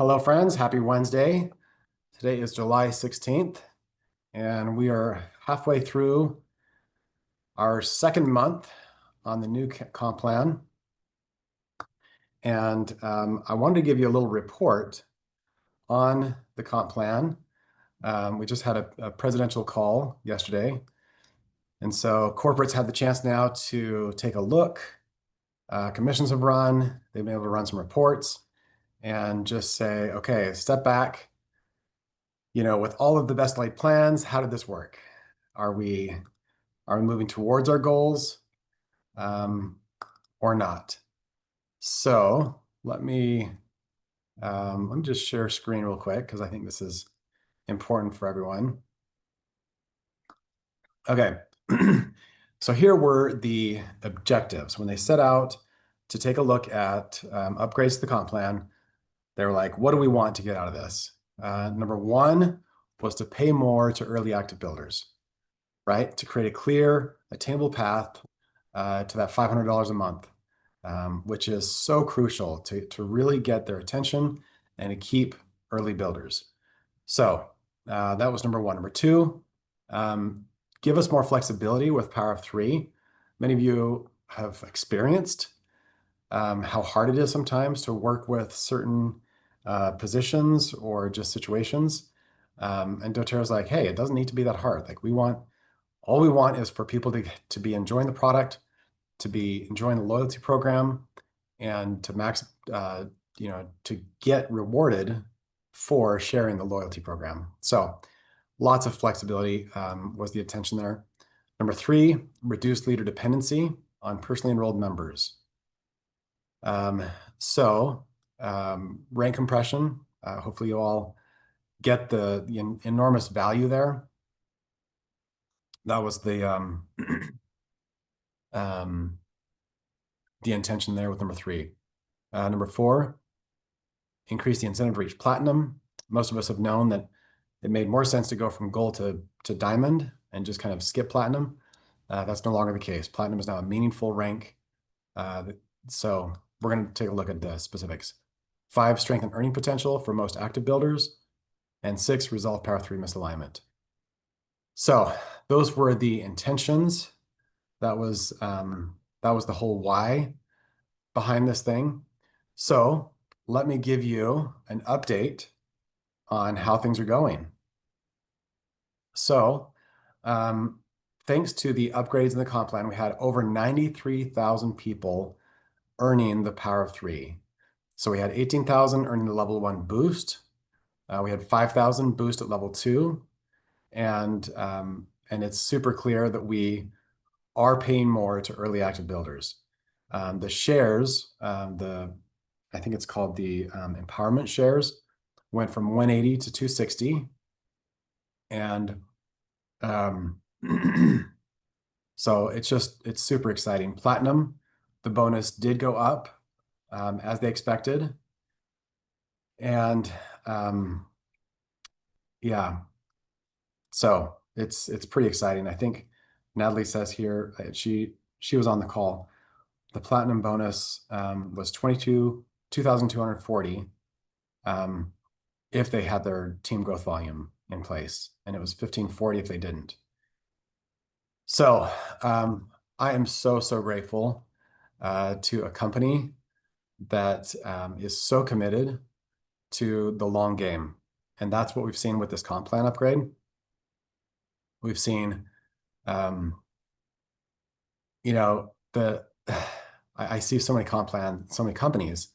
Hello, friends. Happy Wednesday. Today is July 16th, and we are halfway through our second month on the new comp plan. And I wanted to give you a little report on the comp plan. We just had a presidential call yesterday. And so corporates had the chance now to take a look. Commissions have run. They've been able to run some reports and just say, okay, step back. With all of the best laid plans, how did this work? Are we moving towards our goals um, or not? So let me just share screen real quick because I think this is important for everyone. Okay, so here were the objectives. When they set out to take a look at upgrades to the comp plan, they were like, what do we want to get out of this? Number one was to pay more to early active builders, right? To create a clear, attainable path to that $500 a month, which is so crucial to really get their attention and to keep early builders. So that was number one. Number two, give us more flexibility with Power of Three. Many of you have experienced how hard it is sometimes to work with certain positions or just situations. And doTERRA's like, hey, it doesn't need to be that hard. Like all we want is for people to be enjoying the product, to be enjoying the loyalty program, and to get rewarded for sharing the loyalty program. So lots of flexibility was the intention there. Number three, reduce leader dependency on personally enrolled members. So rank compression, hopefully you all get the enormous value there. That was the the intention there with number three. Number four, increase the incentive to reach platinum. Most of us have known that it made more sense to go from gold to diamond and just kind of skip platinum. That's no longer the case. Platinum is now a meaningful rank. So we're going to take a look at the specifics. 5, strengthen earning potential for most active builders. And 6, resolve Power 3 misalignment. So those were the intentions. That was the whole why behind this thing. So let me give you an update on how things are going. So thanks to the upgrades in the comp plan, we had over 93,000 people earning the Power of 3. So we had 18,000 earning the level 1 boost. We had 5,000 boost at level 2. And it's super clear that we are paying more to early active builders. The shares, I think it's called the empowerment shares, went from 180 to 260. And so it's super exciting. Platinum, the bonus did go up as they expected. And yeah, so it's pretty exciting. I think Natalie says here, she was on the call. The platinum bonus was 2,240 if they had their team growth volume in place, and it was 1,540 if they didn't. So I am so grateful to a company that is so committed to the long game. And that's what we've seen with this comp plan upgrade. We've seen, I see so many comp plans, so many companies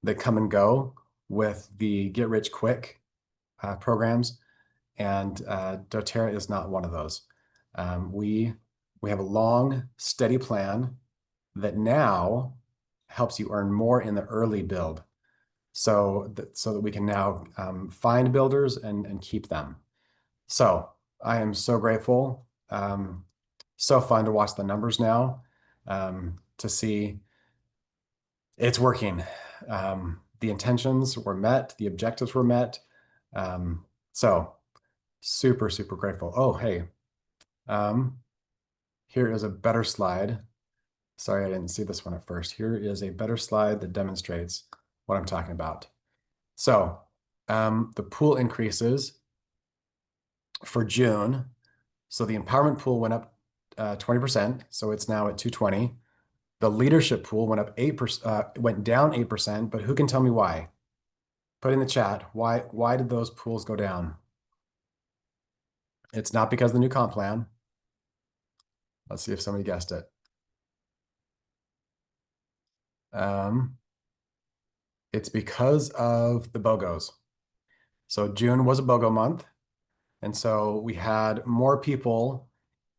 that come and go with the get rich quick programs. And doTERRA is not one of those. We have a long, steady plan that now helps you earn more in the early build, so that we can now find builders and keep them. So I am so grateful. So fun to watch the numbers now, to see it's working. The intentions were met, the objectives were met. So super grateful. Oh, hey, here is a better slide. Sorry, I didn't see this one at first. Here is a better slide that demonstrates what I'm talking about. So The pool increases for June. So the empowerment pool went up 20%, so it's now at 220. The leadership pool went up 8%, went down 8%, but who can tell me why? Put in the chat, why did those pools go down? It's not because of the new comp plan. Let's see if somebody guessed it. It's because of the BOGOs. So June was a BOGO month. And so we had more people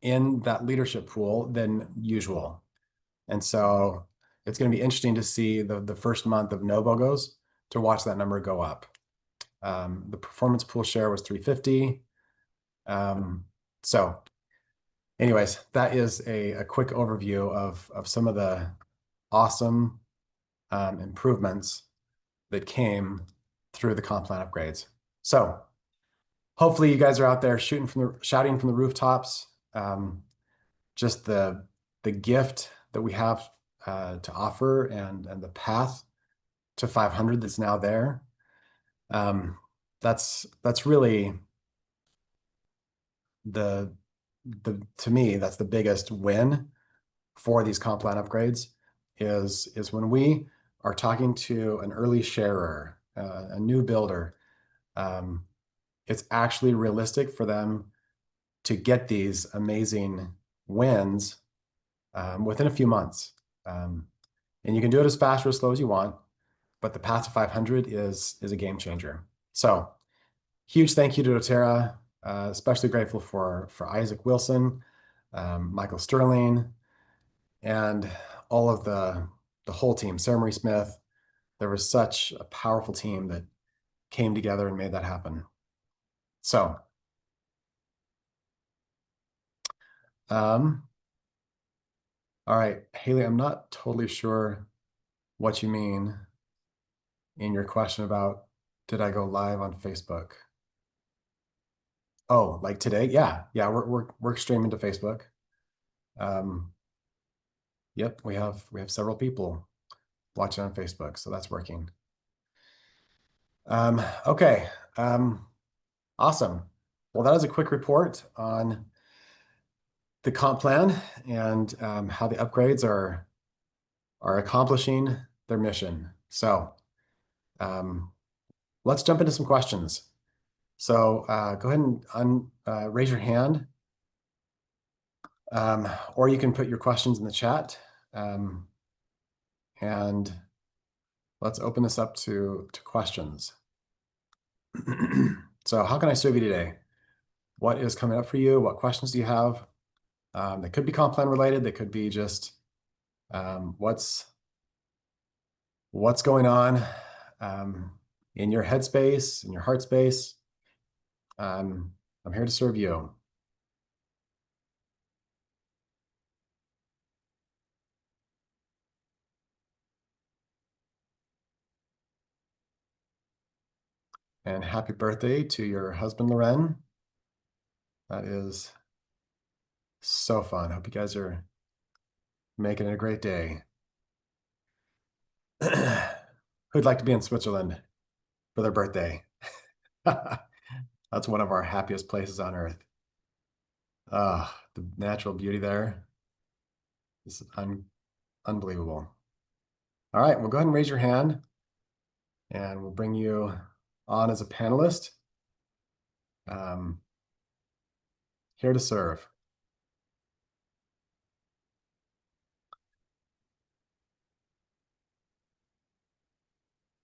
in that leadership pool than usual. And so it's going to be interesting to see the first month of no BOGOs to watch that number go up. The performance pool share was 350. So anyways, that is a quick overview of some of the awesome improvements that came through the comp plan upgrades. So hopefully you guys are out there shouting from the rooftops. Just the gift that we have to offer and the path to 500 that's now there. That's really to me, that's the biggest win for these comp plan upgrades is when we are talking to an early sharer, a new builder, it's actually realistic for them to get these amazing wins within a few months. And you can do it as fast or as slow as you want, but the path to 500 is a game changer. So huge thank you to doTERRA, especially grateful for Isaac Wilson, Michael Sterling, and all of the whole team, Sarah Marie Smith. There was such a powerful team that came together and made that happen. So, all right, Haley, I'm not totally sure what you mean in your question about did I go live on Facebook? Oh, like today? Yeah, we're streaming to Facebook. Yep, we have several people watching on Facebook, so that's working. Okay, awesome. Well, that is a quick report on the comp plan and how the upgrades are accomplishing their mission. So let's jump into some questions. So go ahead and raise your hand, or you can put your questions in the chat. And let's open this up to questions. So how can I serve you today? What is coming up for you? What questions do you have? They could be comp plan related. They could be just what's going on in your headspace, in your heart space. I'm here to serve you. And happy birthday to your husband, Loren. That is so fun. Hope you guys are making it a great day. Who'd like to be in Switzerland for their birthday? That's one of our happiest places on earth. The natural beauty there is unbelievable. All right, well, go ahead and raise your hand and we'll bring you on as a panelist. Here to serve.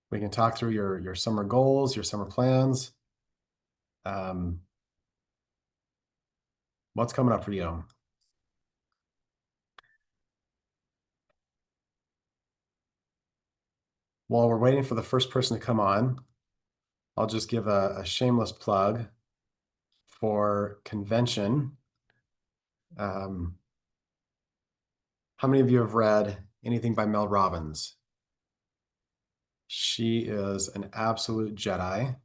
We can talk through your summer goals, your summer plans. What's coming up for you? While we're waiting for the first person to come on, I'll just give a shameless plug for convention. How many of you have read anything by Mel Robbins? She is an absolute Jedi.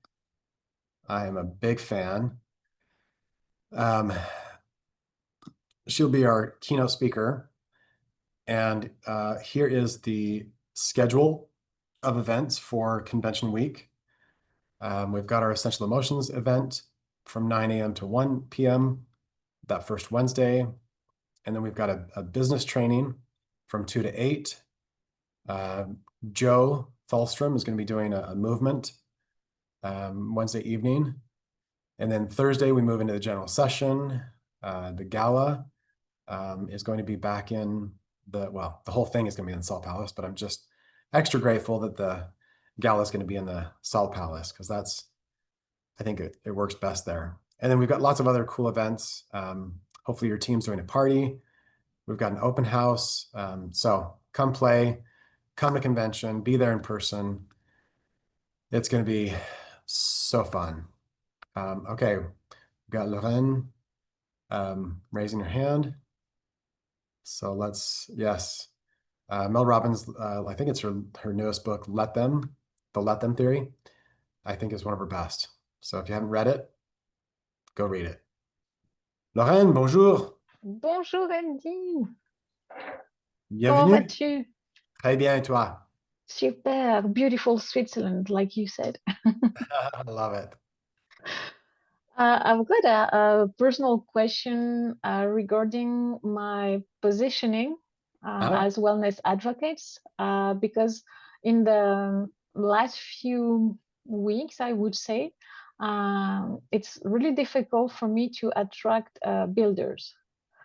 I am a big fan. She'll be our keynote speaker. And here is the schedule of events for convention week. We've got our Essential Emotions event from 9 a.m. to 1 p.m. that first Wednesday. And then we've got a business training from 2 to 8. Uh, Joe Thalstrom is going to be doing a movement Wednesday evening. And then Thursday, we move into the general session. The gala is going to be back in the whole thing is going to be in the Salt Palace, but I'm just extra grateful that the gala is going to be in the Salt Palace because I think it works best there. And then we've got lots of other cool events. Hopefully your team's doing a party. We've got an open house. So come play, come to convention, be there in person. It's going to be so fun. Okay, we've got Lorraine raising her hand. So yes. Mel Robbins, I think it's her newest book, The Let Them Theory, I think is one of her best. So if you haven't read it, go read it. Lorraine, bonjour. Bonjour Andy, comment Bienvenue. vas-tu? Très bien, et toi? Super, beautiful Switzerland, like you said. I love it. I've got a personal question regarding my positioning Ah, as wellness advocates, because in the last few weeks, I would say, it's really difficult for me to attract builders.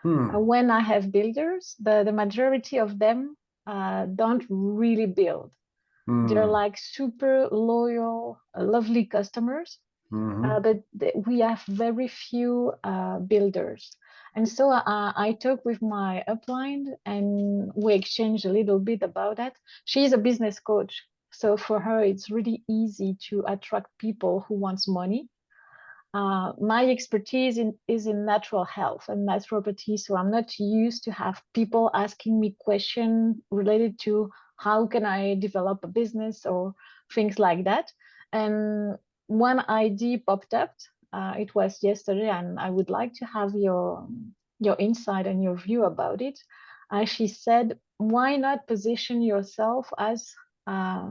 hmm, When I have builders, the majority of them don't really build. They're hmm, like super loyal, lovely customers, hmm. but we have very few builders. And so I talked with my upline and we exchanged a little bit about that. She's a business coach. So for her, it's really easy to attract people who wants money. My expertise is in natural health and naturopathy, so I'm not used to have people asking me questions related to how can I develop a business or things like that. And one idea popped up. It was yesterday, and I would like to have your insight and your view about it. She said, "Why not position yourself as uh,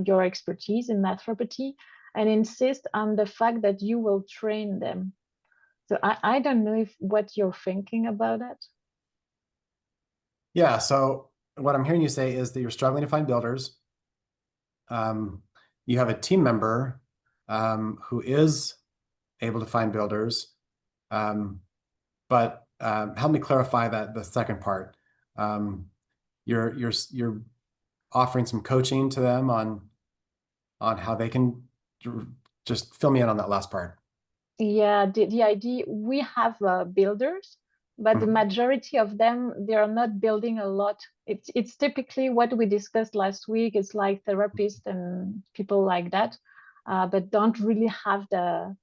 your expertise in naturopathy and insist on the fact that you will train them." So I don't know if what you're thinking about that. Yeah, so what I'm hearing you say is that you're struggling to find builders. Um, you have a team member who is able to find builders. Um, but help me clarify the second part. Um, you're offering some coaching to them on how they can just fill me in on that last part. Yeah, the idea we have builders, but the Mhm, majority of them they are not building a lot. It's typically what we discussed last week. It's like therapists and people like that, but don't really have the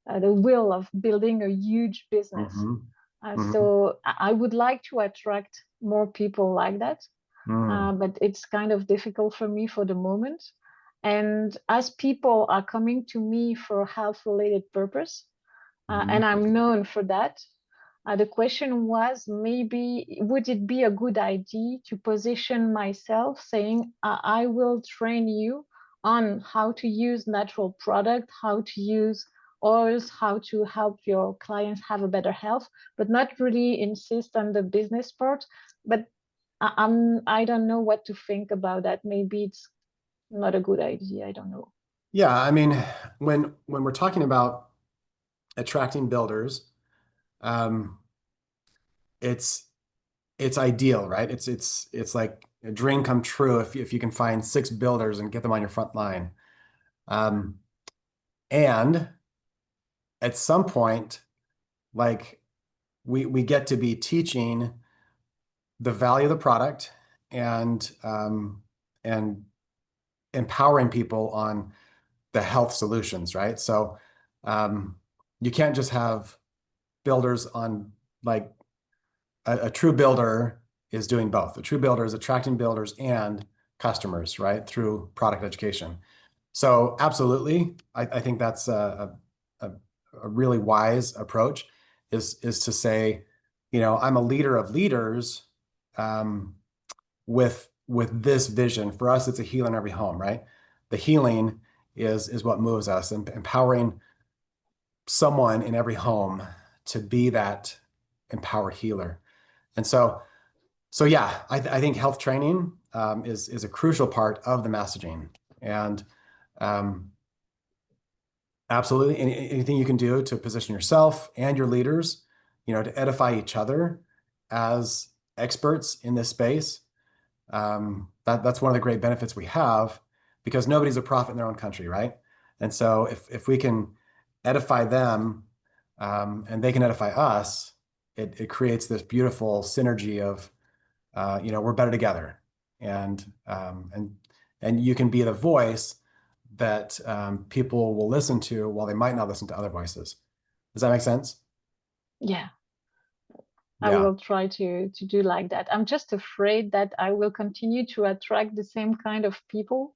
will of building a huge business. mhm, mhm, So I would like to attract more people like that, mm, but it's kind of difficult for me for the moment. And as people are coming to me for health related purpose, and mhm. I'm known for that, the question was maybe would it be a good idea to position myself saying I will train you on how to use natural product, how to use oils, how to help your clients have a better health, but not really insist on the business part. But I don't know what to think about that. Maybe it's not a good idea. I don't know. Yeah, I mean, when we're talking about attracting builders, um, it's it's ideal, right? It's like a dream come true if you can find 6 builders and get them on your front line. Um, and at some point, like we get to be teaching the value of the product and empowering people on the health solutions, right? So um, you can't just have builders on like a true builder is doing both. A true builder is attracting builders and customers, right, through product education. So absolutely, I think that's a, a really wise approach is to say, I'm a leader of leaders with this vision. For us, it's a heal in every home, right? The healing is what moves us, and empowering someone in every home to be that empowered healer. And so yeah, I think health training is a crucial part of the messaging. And um, absolutely, anything you can do to position yourself and your leaders, to edify each other as experts in this space. That's one of the great benefits we have, because nobody's a prophet in their own country, right? And so if we can edify them, and they can edify us, it creates this beautiful synergy of we're better together, and you can be the voice that people will listen to while they might not listen to other voices. Does that make sense? Yeah, I Yeah, will try to do like that. I'm just afraid that I will continue to attract the same kind of people.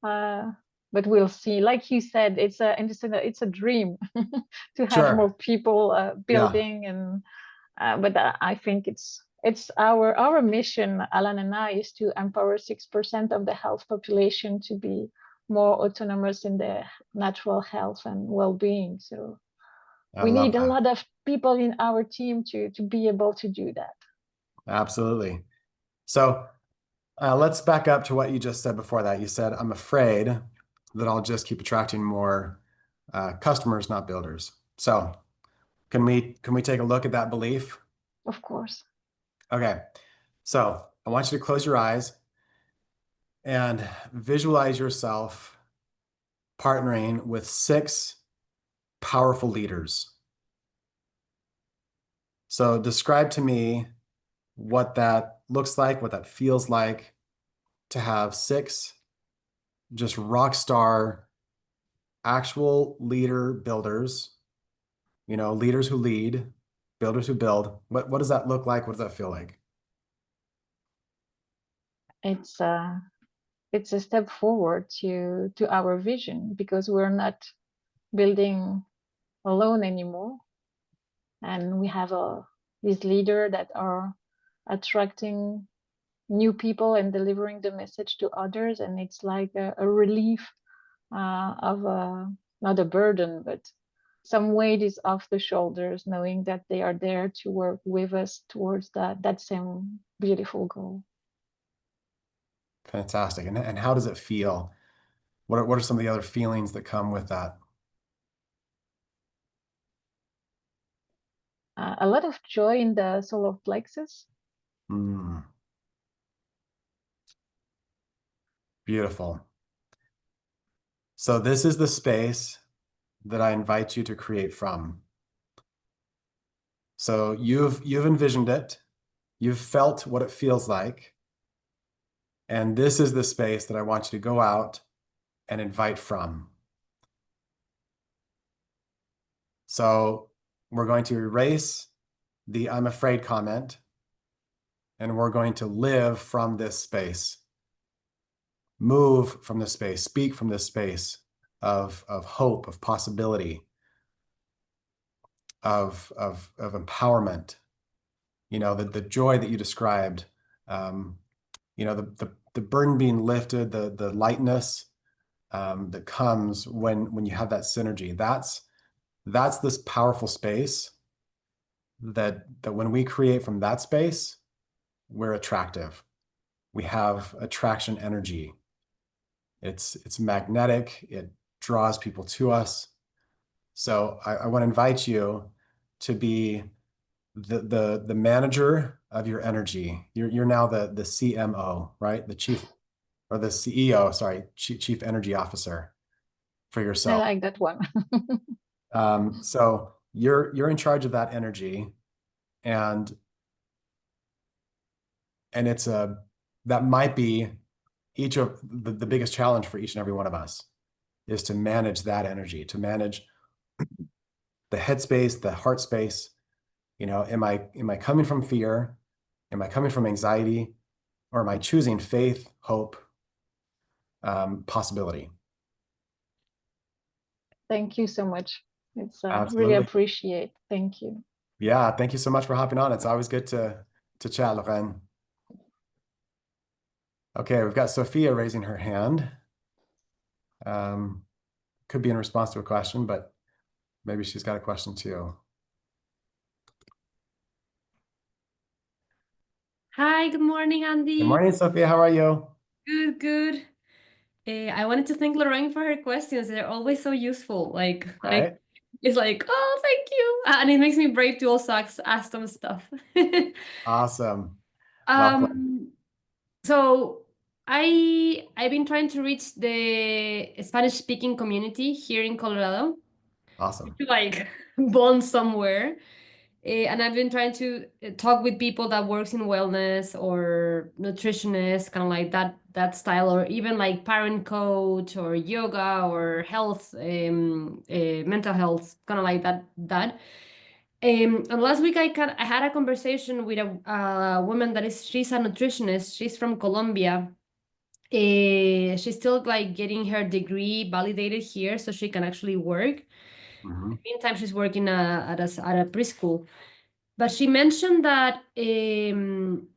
Uh, but we'll see. Like you said, it's a dream to have more sure. people Yeah, building, and but I think it's our mission, Alan and I, is to empower 6% of the health population to be more autonomous in their natural health and well-being. So I we love need a that. lot of people in our team to be able to do that. Absolutely. So let's back up to what you just said before that. You said, I'm afraid that I'll just keep attracting more customers, not builders. So can we take a look at that belief? Of course. Okay. So I want you to close your eyes and visualize yourself partnering with six powerful leaders. So describe to me what that looks like, what that feels like to have six just rock star actual leader builders, leaders who lead, builders who build. What does that look like? What does that feel like? It's it's a step forward to our vision, because we're not building alone anymore, and we have these leaders that are attracting new people and delivering the message to others, and it's like a relief of not a burden, but some weight is off the shoulders, knowing that they are there to work with us towards that same beautiful goal. Fantastic. And how does it feel? What are some of the other feelings that come with that? A lot of joy in the solar plexus. Mm, beautiful. So this is the space that I invite you to create from. So you've envisioned it, you've felt what it feels like, and this is the space that I want you to go out and invite from. So we're going to erase the I'm afraid comment, and we're going to live from this space, move from this space, speak from this space of hope, of possibility, of empowerment. The joy that you described, um, the burden being lifted, the lightness that comes when you have that synergy. That's this powerful space that when we create from that space, we're attractive. We have attraction energy. It's magnetic. It draws people to us. So I want to invite you to be the manager of your energy. You're now the CMO, right? The chief or the CEO, sorry, chief energy officer for I yourself. like that one. So you're in charge of that energy, and it's that might be each of the biggest challenge for each and every one of us is to manage that energy, to manage the headspace, the heart space. Am I coming from fear? Am I coming from anxiety? Or am I choosing faith, hope, possibility? Thank you so much. It's really Absolutely. appreciate. Thank you. Yeah, thank you so much for hopping on. It's always good to chat, Lorraine. Okay, we've got Sophia raising her hand. Um, could be in response to a question, but maybe she's got a question too. Hi, good morning, Good Andy. morning, Sophia. How are you? Good, good. I wanted to thank Lorraine for her questions. They're always so useful. All right. It's like, oh, thank you. And it makes me brave to also ask them stuff. Awesome. Welcome. Um, so I've been trying to reach the Spanish speaking community here in Colorado, Awesome. to like bond somewhere. And I've been trying to talk with people that works in wellness or nutritionists, kind of like that style, or even like parent coach or yoga or health, mental health, kind of like that. And last week I had a conversation with a woman she's a nutritionist. She's from Colombia. She's still like getting her degree validated here so she can actually work. Hmm. Meantime, she's working at a preschool. But she mentioned that in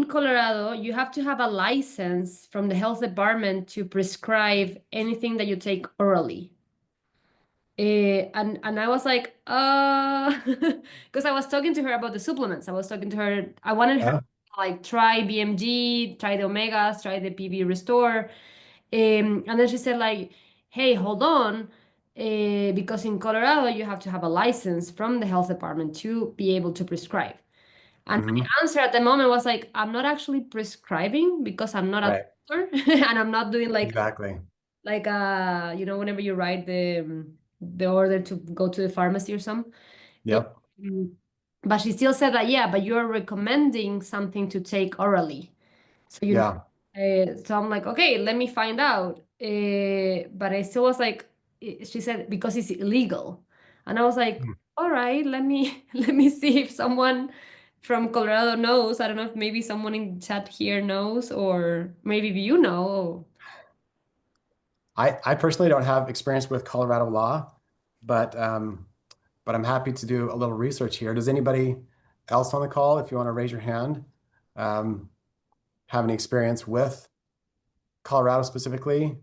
Colorado, you have to have a license from the health department to prescribe anything that you take orally. And I was like, because I was talking to her about the supplements. I was talking to her. I wanted her Yeah. to like try BMG, try the omegas, try the PB Restore. And then she said like, hey, hold on. Because in Colorado, you have to have a license from the health department to be able to prescribe. And my Hmm. answer at the moment was like, I'm not actually prescribing because I'm not a Right. doctor and I'm not doing Exactly. whenever you write the order to go to the pharmacy or something. Yep. Um, but she still said that, yeah, but you're recommending something to take orally. So Yeah. so I'm like, okay, let me find out. But I still was like, she said because it's illegal, and I was like, Hmm. all right, let me let me see if someone from Colorado knows. I don't know if maybe someone in chat here knows, or maybe you know. I personally don't have experience with Colorado law, but but I'm happy to do a little research here. Does anybody else on the call, if you want to raise your hand, um, have any experience with Colorado specifically,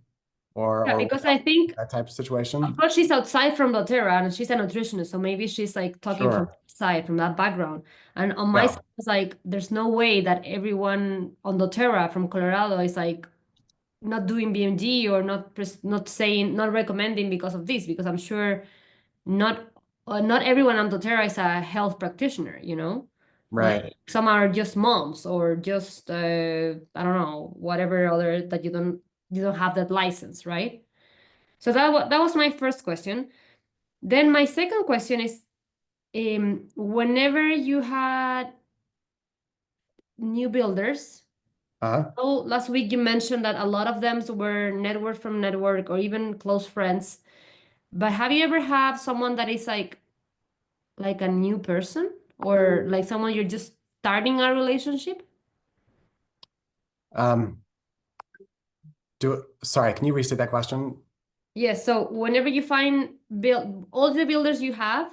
Yeah, or because I think, that type of of situation? course, she's outside from doTERRA and she's a nutritionist, so maybe she's like talking from Sure. that side, from that background. And on my Yeah. side, it's like there's no way that everyone on doTERRA from Colorado is like not doing BMG or not saying, not recommending because of this, because I'm sure not not everyone on doTERRA is a health practitioner, you know? Like Right. some are just moms or just I don't know, whatever other that you don't have that license, right? So that was my first question. Then my second question is, whenever you had new builders, Uh-huh. oh, last week you mentioned that a lot of them were network from network or even close friends. But have you ever had someone that is like a new person or like someone you're just starting a relationship? Um, sorry, can you restate that question? Yes. So whenever you find build all the builders you have,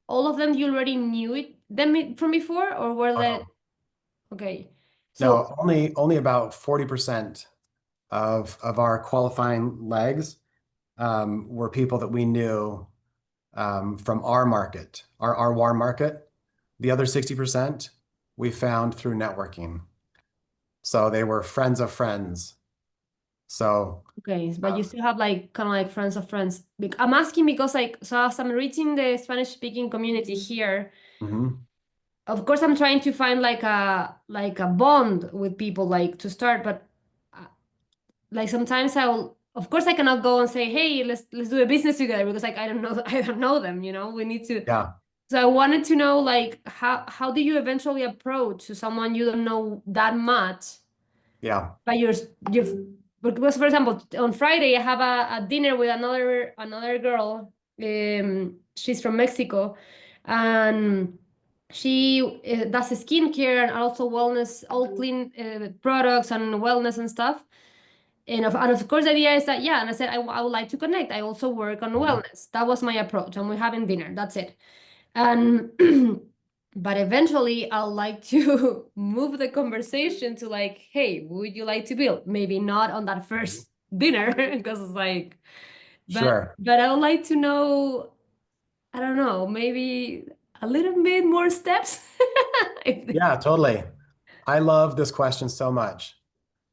all of them you already knew them from before, or were Oh, they no. okay? So No, only about 40% of our qualifying legs were people that we knew from our market, our warm market. The other 60% we found through networking. So they were friends of friends. So okay, but you um, still have like kind of like friends of friends. I'm asking because like so as I'm reaching the Spanish speaking community here, mhm. of course I'm trying to find like a bond with people like to start, but uh, like sometimes I'll of course I cannot go and say, hey, let's do a business together because like I don't know I don't know them, you know. We need to. Yeah, So I wanted to know like how do you eventually approach to someone you don't know that much, yeah. but you've because for example on Friday I have a dinner with another girl. She's from Mexico, and she does skincare and also wellness, all clean products and wellness and stuff. And of course the idea is that, yeah, and I said I would like to connect. I also work on Mhm. wellness. That was my approach, and we're having dinner. That's it. And but eventually I'll like to move the conversation to like, hey, would you like to build? Maybe not on that Mhm. first dinner, because it's like Sure. But I would like to know, I don't know, maybe a little bit more steps. Yeah, totally. I love this question so much.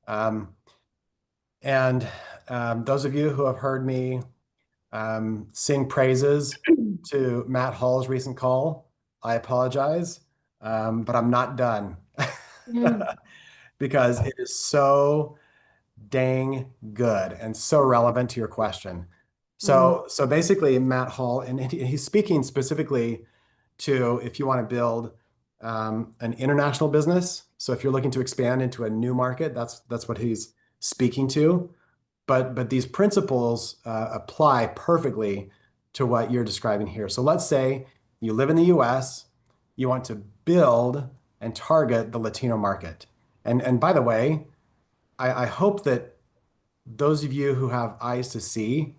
Um, and those of you who have heard me sing praises to Matt Hall's recent call, I apologize, but I'm not done Mm, because it is so dang good and so relevant to your question. mhm, So basically, Matt Hall, and he's speaking specifically to if you want to build an international business. So if you're looking to expand into a new market, that's what he's speaking to. But these principles apply perfectly to what you're describing here. So let's say you live in the US, you want to build and target the Latino market. And by the way, I hope that those of you who have eyes to see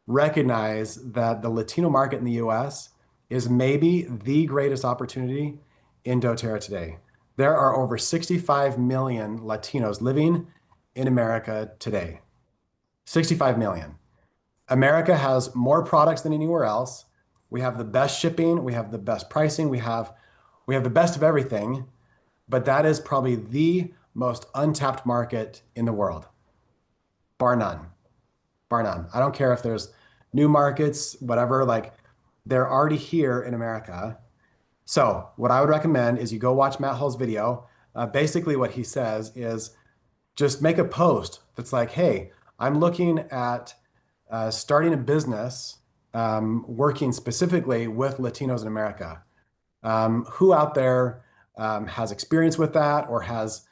recognize that the Latino market in the US is maybe the greatest opportunity in doTERRA today. There are over 65 million Latinos living in America today. 65 million. America has more products than anywhere else. We have the best shipping, we have the best pricing, we have the best of everything, but that is probably the most untapped market in the world, bar none. Bar none. I don't care if there's new markets, whatever, like they're already here in America. So, what I would recommend is you go watch Matt Hull's video. Basically, what he says is just make a post that's like, hey, I'm looking at starting a business working specifically with Latinos in America. Who out there has experience with that or has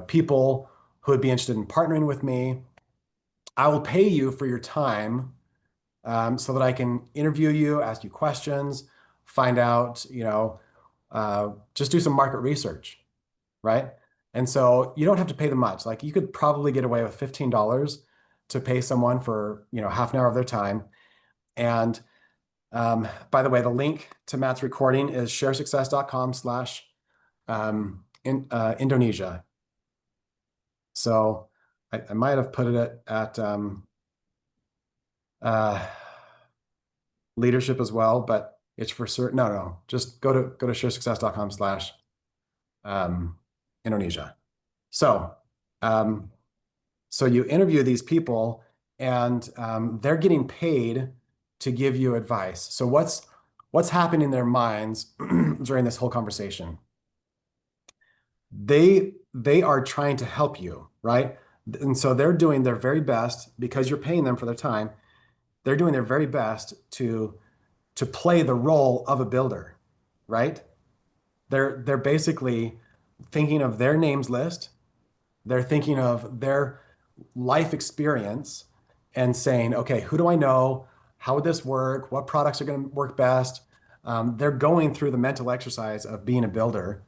people who would be interested in partnering with me? I will pay you for your time so that I can interview you, ask you questions, find out, just do some market research, right? And so you don't have to pay them much. Like you could probably get away with $15 to pay someone for, half an hour of their time. And by the way, the link to Matt's recording is sharesuccess.com/Indonesia. So I might have put it at uh, leadership as well, but it's for certain. No, just go to sharesuccess.com/Indonesia. So, so you interview these people, and they're getting paid to give you advice. So what's happening in their minds during this whole conversation? They are trying to help you, right? And so they're doing their very best because you're paying them for their time. They're doing their very best to play the role of a builder, right? They're basically thinking of their names list. They're thinking of their life experience and saying, okay, who do I know? How would this work? What products are going to work best? They're going through the mental exercise of being a builder.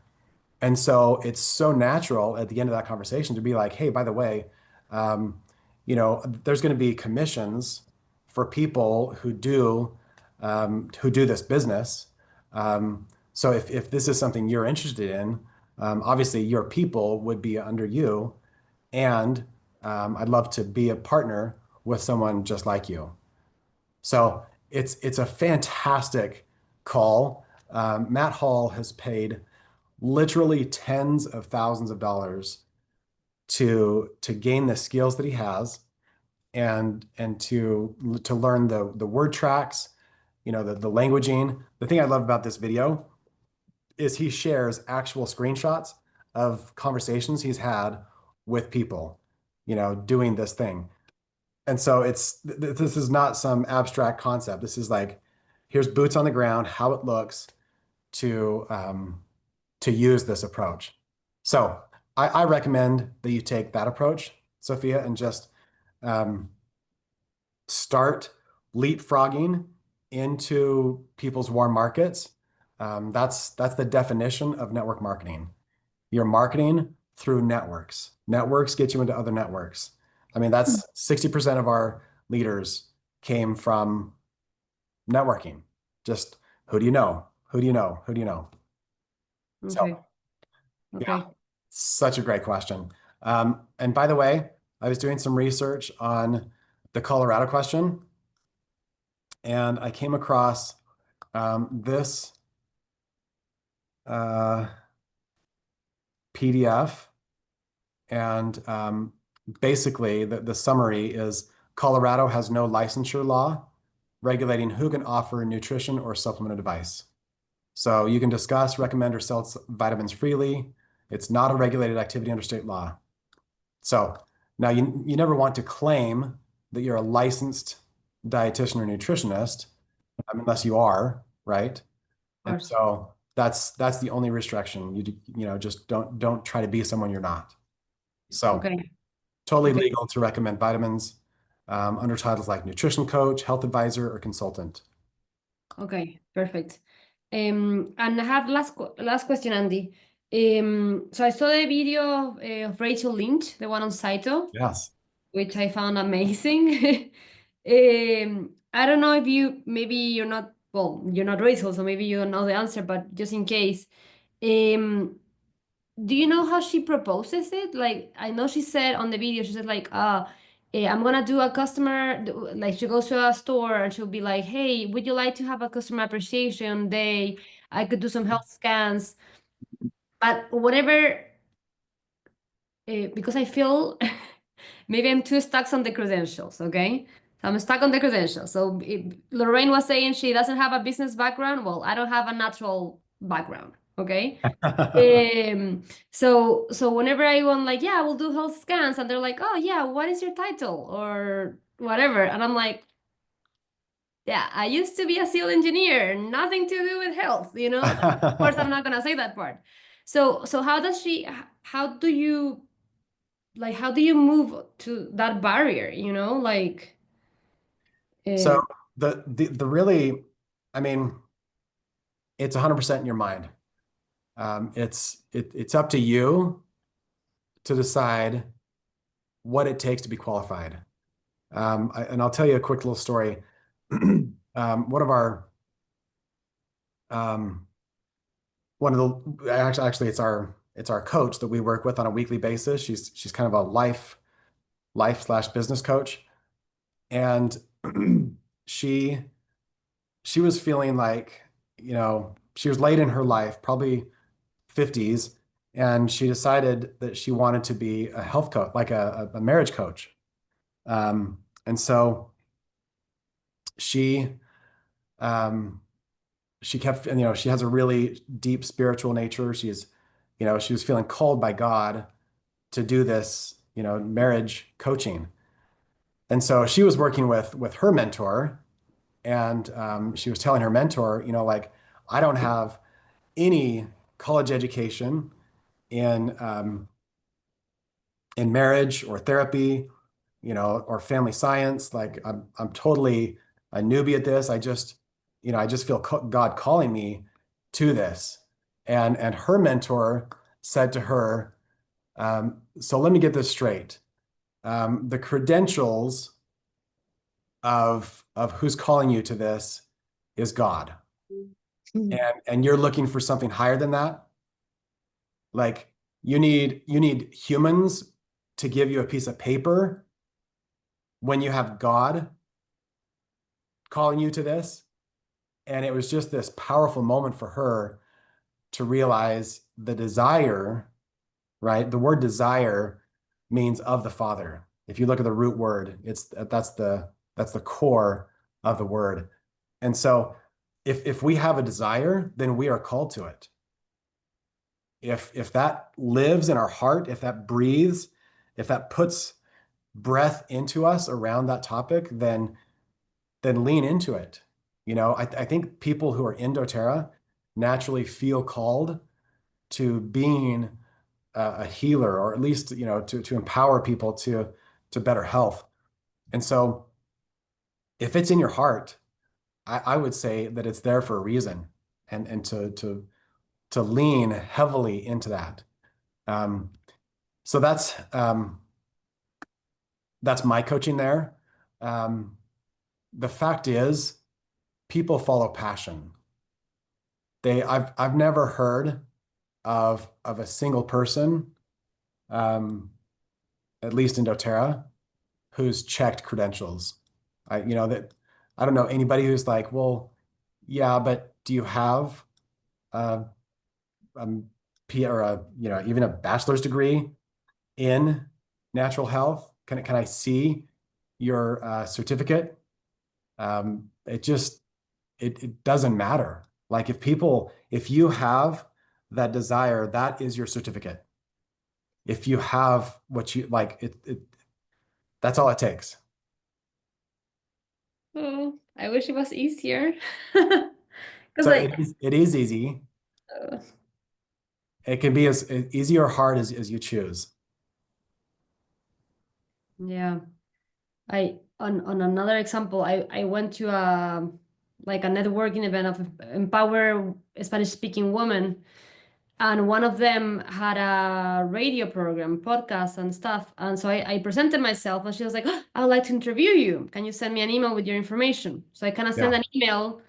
And so it's so natural at the end of that conversation to be like, hey, by the way, there's going to be commissions for people who do this business. So if this is something you're interested in, obviously your people would be under you, and I'd love to be a partner with someone just like you. So it's a fantastic call. Matt Hall has paid literally tens of thousands of dollars to gain the skills that he has and to learn the word tracks, the languaging. The thing I love about this video is he shares actual screenshots of conversations he's had with people, doing this thing. And so this is not some abstract concept. This is like, here's boots on the ground, how it looks to use this approach. So I recommend that you take that approach, Sophia, and just um, start leapfrogging into people's warm markets. That's the definition of network marketing. You're marketing through networks. Networks get you into other networks. I mean, that's 60% of our leaders came from networking. Just who do you know? Who do you know? Who do you know? okay. So yeah, Okay. such a great question. And by the way, I was doing some research on the Colorado question, and I came across this PDF, and basically the summary is Colorado has no licensure law regulating who can offer nutrition or supplement advice. So you can discuss, recommend, or sell vitamins freely. It's not a regulated activity under state law. So now you never want to claim that you're a licensed dietitian or nutritionist, unless you are, right? Of And course. so that's the only restriction. You know, just don't try to be someone you're not. So Okay. totally Okay. legal to recommend vitamins under titles like nutrition coach, health advisor, or consultant. Okay. Perfect. And I have last question, Andy. So I saw the video of Rachel Lynch, the one on Saito, Yes. which I found amazing. I don't know if maybe you're not, well, you're not Rachel, so maybe you don't know the answer, but just in case, do you know how she proposes it? Like, I know she said on the video, she said like, I'm gonna do a customer, like she goes to a store and she'll be like, hey, would you like to have a customer appreciation day? I could do some health scans, but whatever, because I feel maybe I'm too stuck on the credentials, okay? So I'm stuck on the credentials. So Lorraine was saying she doesn't have a business background. Well, I don't have a natural background, okay? So whenever I go, I'm like, yeah, we'll do health scans, and they're like, oh yeah, what is your title or whatever, and I'm like, yeah, I used to be a civil engineer, nothing to do with health, you know. Of course, I'm not gonna say that part. So how does she? How do you like? How do you move to that barrier? You know, like, So uh, the really, I mean, it's 100% in your mind. It's up to you to decide what it takes to be qualified. And I'll tell you a quick little story. One of our one of the actually it's our coach that we work with on a weekly basis. She's kind of a life/business coach, and she she was feeling like, you know, she was late in her life, probably 50s, and she decided that she wanted to be a health coach, like a marriage coach. And so she um, she kept, and, you know, she has a really deep spiritual nature. She was feeling called by God to do this, you know, marriage coaching. And so she was working with her mentor, and she was telling her mentor, you know, like, I don't have any college education in marriage or therapy, you know, or family science. Like, I'm totally a newbie at this. I just feel God calling me to this. And her mentor said to her, so let me get this straight. The credentials of who's calling you to this is God. And you're looking for something higher than that. Like, you need humans to give you a piece of paper when you have God calling you to this. And it was just this powerful moment for her to realize the desire, right? The word desire means of the Father. If you look at the root word, that's the core of the word. And so if we have a desire, then we are called to it. If that lives in our heart, if that breathes, if that puts breath into us around that topic, then lean into it. You know, I think people who are in doTERRA naturally feel called to being a healer, or at least, you know, to empower people to better health. And so if it's in your heart, I would say that it's there for a reason, and to lean heavily into that. Um, so that's my coaching there. Um, the fact is, people follow passion. I've never heard of a single person, um, at least in doTERRA, who's checked credentials. I don't know anybody who's like, well, yeah, but do you have a, P or even a bachelor's degree in natural health? Can I see your certificate? It doesn't matter. Like if you have that desire, that is your certificate. If you have what you like, that's all it takes. Oh, I wish it was easier. Because So like, it is easy. uh, It can be as easy or hard as you choose. yeah. On another example, I went to a like a networking event of empower Spanish speaking women, and one of them had a radio program, podcast and stuff. And so I presented myself, and she was like, "Oh, I would like to interview you. Can you send me an email with your information?" So I kind of sent Yeah. an email,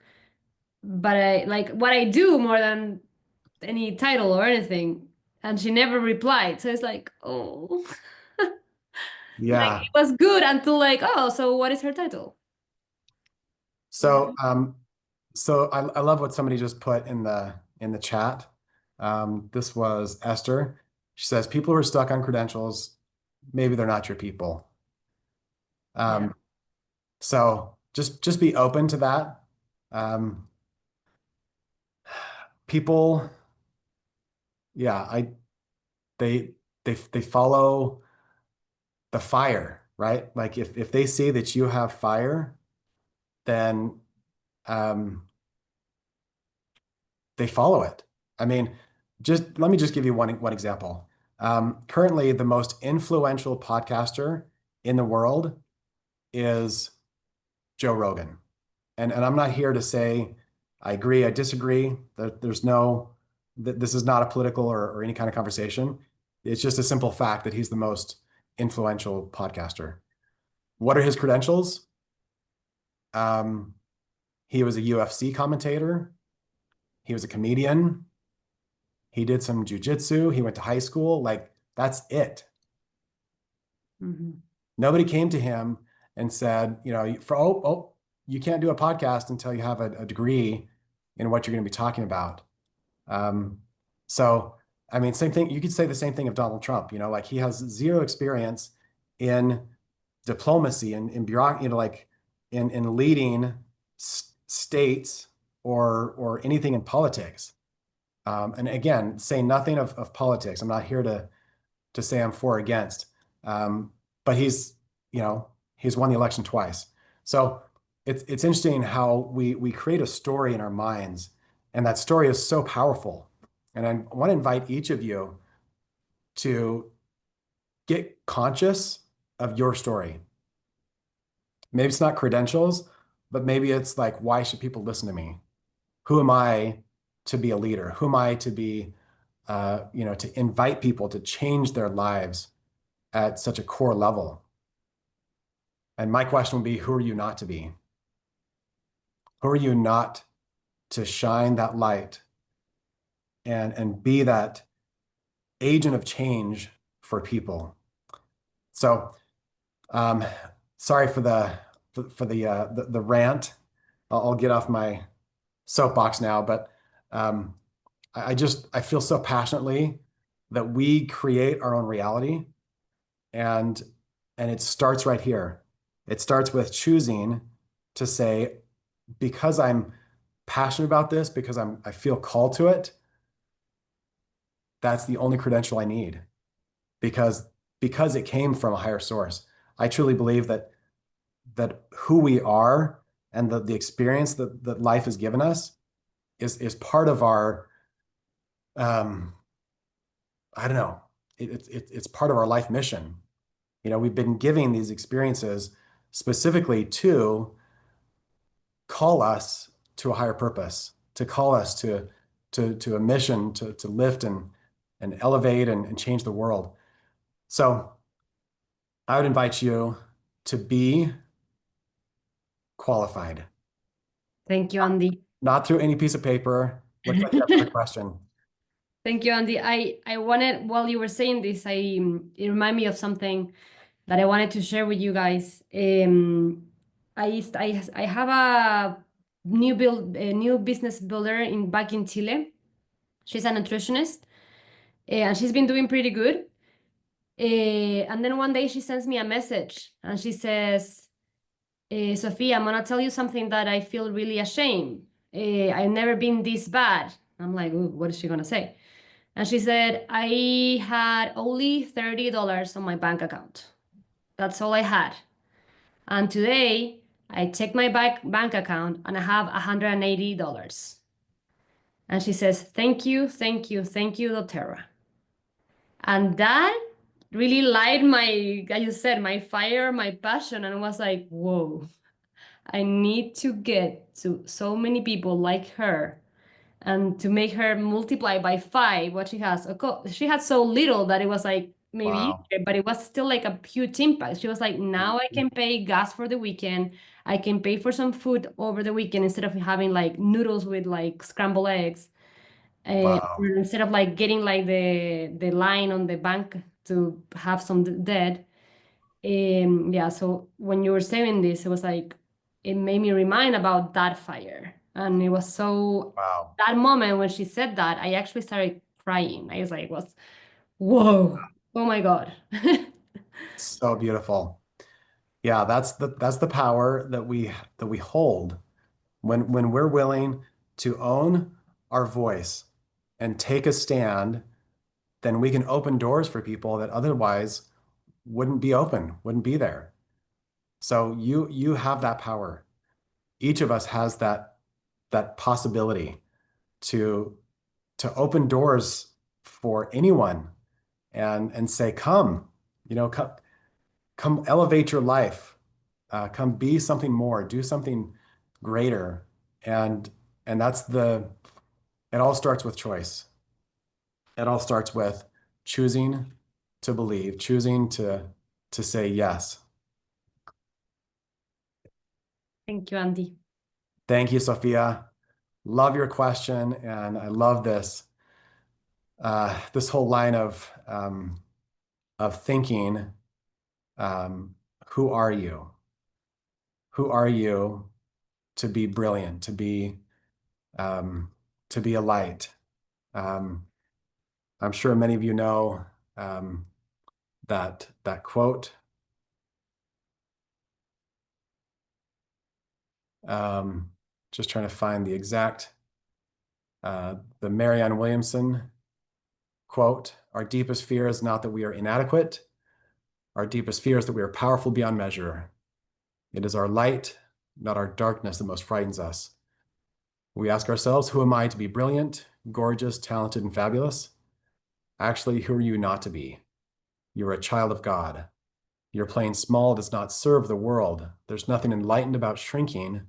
but I like what I do more than any title or anything. And she never replied. So it's like, oh, like Yeah. it was good until like, oh, so what is her title? So I love what somebody just put in the chat. This was Esther. She says, people who are stuck on credentials, maybe they're not your people. Yeah. So just be open to that. Um, people, yeah, they they follow the fire, right? Like if they see that you have fire, then um, they follow it. I mean, just let me just give you one example. Currently, the most influential podcaster in the world is Joe Rogan. And I'm not here to say I agree, I disagree. There's no, this is not a political or any kind of conversation. It's just a simple fact that he's the most influential podcaster. What are his credentials? Um, he was a UFC commentator. He was a comedian. He did some jujitsu. He went to high school. Like that's it. Mhm. Nobody came to him and said, you can't do a podcast until you have a degree in what you're going to be talking about. Um, so, I mean, same thing. You could say the same thing of Donald Trump. Like he has zero experience in diplomacy and in bureaucracy, like in leading states or anything in politics. And again, say nothing of politics. I'm not here to say I'm for or against. But he's won the election twice. So it's interesting how we create a story in our minds, and that story is so powerful. And I want to invite each of you to get conscious of your story. Maybe it's not credentials, but maybe it's like, why should people listen to me? Who am I to be a leader? Who am I to be, to invite people to change their lives at such a core level? And my question would be, who are you not to be? Who are you not to shine that light and be that agent of change for people? So, um, sorry for the rant. I'll get off my soapbox now, but I feel so passionately that we create our own reality, and it starts right here. It starts with choosing to say, because I'm passionate about this, because I feel called to it, that's the only credential I need because it came from a higher source. I truly believe that who we are and the experience that life has given us is part of our I don't know, it's part of our life mission. We've been giving these experiences specifically to call us to a higher purpose, to call us to a mission to lift and elevate and change the world. So I would invite you to be qualified, Thank you, Andy. not through any piece of paper. Looks like you have another question. Thank you, Andy. I wanted, while you were saying this, it reminded me of something that I wanted to share with you guys. I have a new business builder in back in Chile. She's a nutritionist, and she's been doing pretty good. And then one day she sends me a message and she says, Sophia, I'm gonna tell you something that I feel really ashamed. I've never been this bad. I'm like, "Ooh, what is she gonna say?" And she said, I had only $30 on my bank account. That's all I had. And today I checked my bank account and I have $180. And she says, thank you, thank you, thank you, doTERRA. And that really light my, as you said, my fire, my passion. And I was like, whoa, I need to get to so many people like her and to make her multiply by 5 what she has. She had so little that it was like maybe Wow. easier, but it was still like a huge impact. She was like, now I can pay gas for the weekend. I can pay for some food over the weekend instead of having like noodles with like scrambled eggs. Or Wow. instead of like getting like the line on the bank to have some debt. Yeah, so when you were saying this, it was like it made me remind about that fire. And it was so Wow. that moment when she said that, I actually started crying. I was like, was whoa, oh my God. So beautiful. Yeah, that's the power that we hold when we're willing to own our voice and take a stand, then we can open doors for people that otherwise wouldn't be open, wouldn't be there. So you have that power. Each of us has that possibility to open doors for anyone and say, come, come elevate your life, come be something more, do something greater, and that's it all starts with choice. It all starts with choosing to believe, choosing to say yes. Thank you, Andy. Thank you, Sophia. Love your question, and I love this whole line of thinking. Um, who are you? Who are you to be brilliant, um, to be a light? Um, I'm sure many of you know that quote. Um, just trying to find the exact the Marianne Williamson quote. Our deepest fear is not that we are inadequate. Our deepest fear is that we are powerful beyond measure. It is our light, not our darkness, that most frightens us. We ask ourselves, who am I to be brilliant, gorgeous, talented, and fabulous? Actually, who are you not to be? You're a child of God. Your playing small does not serve the world. There's nothing enlightened about shrinking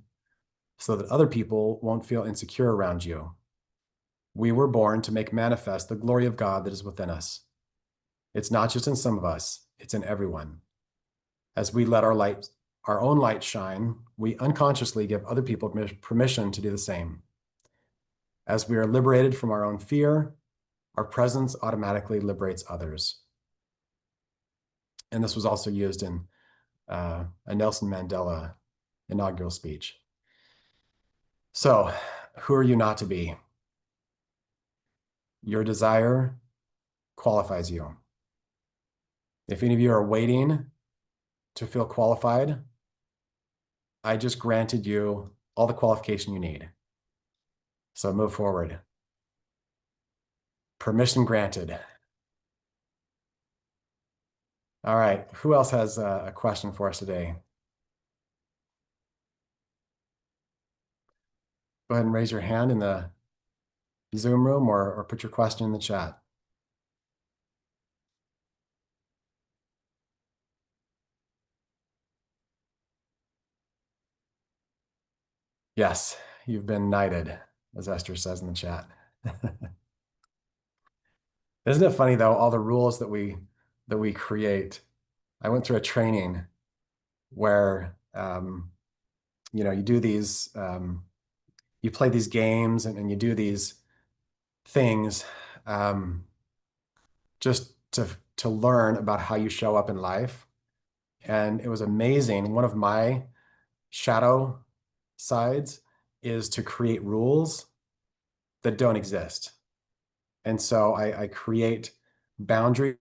so that other people won't feel insecure around you. We were born to make manifest the glory of God that is within us. It's not just in some of us, it's in everyone. As we let our own light shine, we unconsciously give other people permission to do the same. As we are liberated from our own fear, our presence automatically liberates others. And this was also used in a Nelson Mandela inaugural speech. So, who are you not to be? Your desire qualifies you. If any of you are waiting to feel qualified, I just granted you all the qualification you need. So move forward. Permission granted. All right, who else has a question for us today? Go ahead and raise your hand in the Zoom room or put your question in the chat. Yes, you've been knighted, as Esther says in the chat. Isn't it funny though, all the rules that we create? I went through a training where you do these you play these games and you do these things just to learn about how you show up in life. And it was amazing. One of my shadow sides is to create rules that don't exist. And so I create boundaries.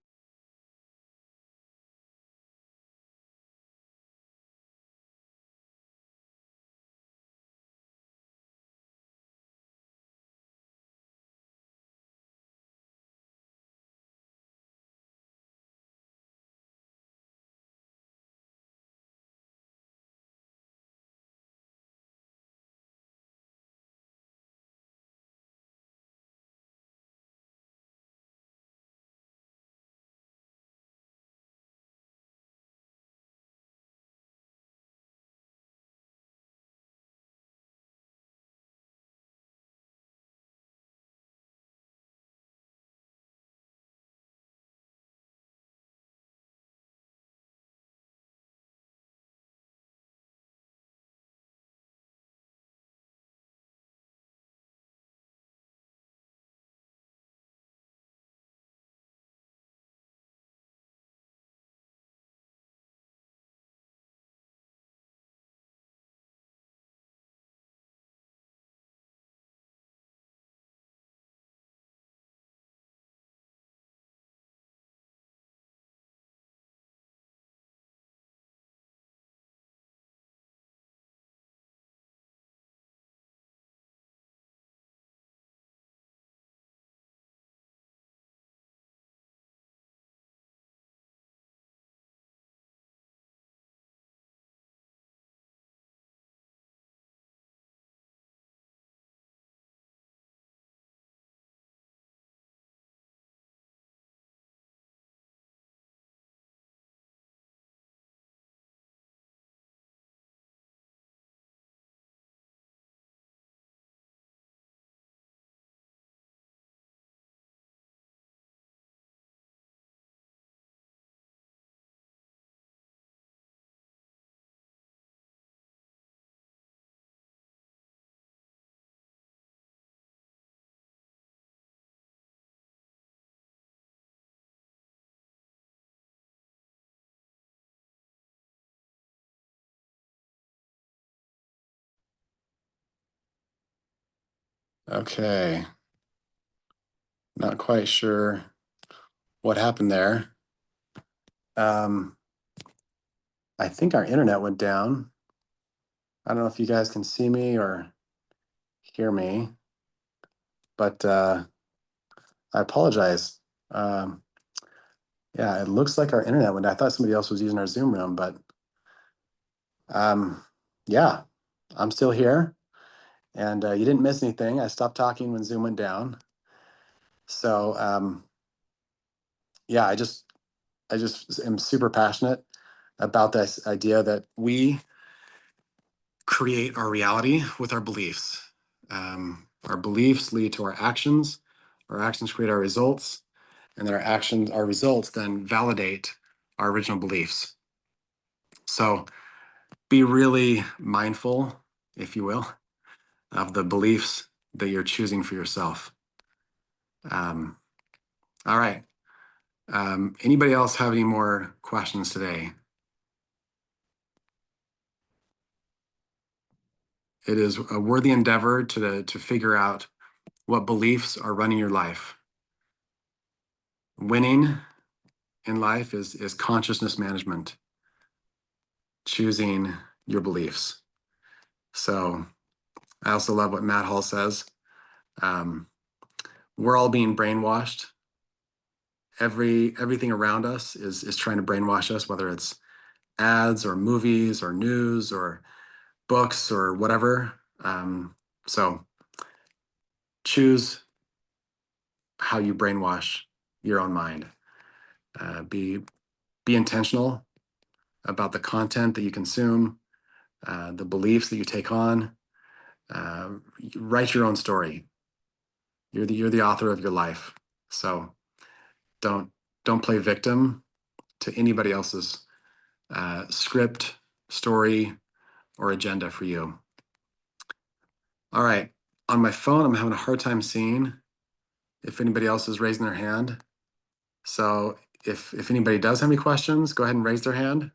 Okay. Not quite sure what happened there. I think our internet went down. I don't know if you guys can see me or hear me, but I apologize. Um, yeah, it looks like our internet went down. I thought somebody else was using our Zoom room, but yeah, I'm still here. And you didn't miss anything. I stopped talking when Zoom went down. So yeah, I just am super passionate about this idea that we create our reality with our beliefs. Our beliefs lead to our actions create our results, and then our results then validate our original beliefs. So be really mindful, if you will, of the beliefs that you're choosing for yourself. All right. Anybody else have any more questions today? It is a worthy endeavor to figure out what beliefs are running your life. Winning in life is consciousness management, choosing your beliefs. So I also love what Matt Hall says. We're all being brainwashed. Everything around us is trying to brainwash us, whether it's ads or movies or news or books or whatever. So choose how you brainwash your own mind. Be intentional about the content that you consume, the beliefs that you take on. Write your own story. You're the author of your life. So don't play victim to anybody else's script, story, or agenda for you. All right. On my phone, I'm having a hard time seeing if anybody else is raising their hand. So if anybody does have any questions, go ahead and raise their hand.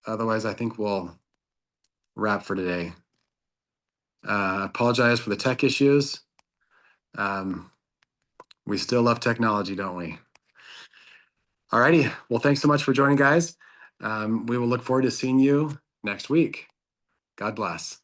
Otherwise, I think we'll wrap for today. Apologize for the tech issues. We still love technology, don't we? Alrighty. Well, thanks so much for joining, guys. We will look forward to seeing you next week. God bless.